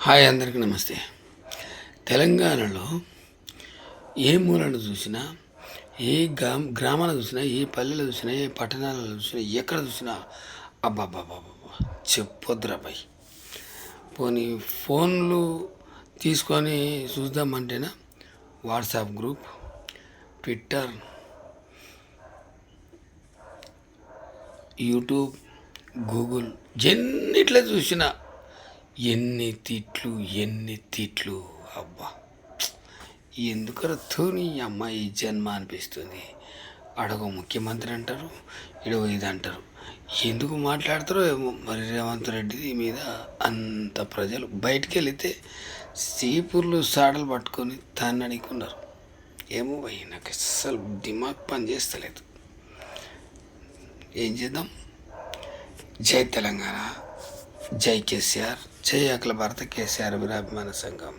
Hi, అందరికీ నమస్తే. తెలంగాణలో ఏ మూలను చూసినా, ఏ గ్రామాలు చూసినా, ఏ పల్లెలు చూసినా, ఏ పట్టణాలలో చూసినా, ఎక్కడ చూసినా అబ్బాబ్బాబ్బాబ్బా చెప్పొద్దురా భయ్. పోనీ ఫోన్లు తీసుకొని చూద్దామంటేనా WhatsApp group, Twitter, YouTube, Google, ఎన్నిట్లో చూసినా ఎన్ని తిట్లు అబ్బా! ఎందుకు నీ అమ్మాయి జన్మ అనిపిస్తుంది. అడగ ముఖ్యమంత్రి అంటారు, ఇడవ ఇది అంటారు. ఎందుకు మాట్లాడతారో ఏమో. మరి రేవంత్ రెడ్డి మీద అంత ప్రజలు బయటికి వెళితే సీపుర్లు సాడలు పట్టుకొని తాన్ని అడుగుకున్నారు. ఏమో భయ్, నాకు అస్సలు దిమాగ్ పని చేస్తలేదు. ఏం చేద్దాం? జై తెలంగాణ, జై కేసీఆర్, జై అఖిల భారత కేసీఆర్ వీరాభిమాన సంఘం.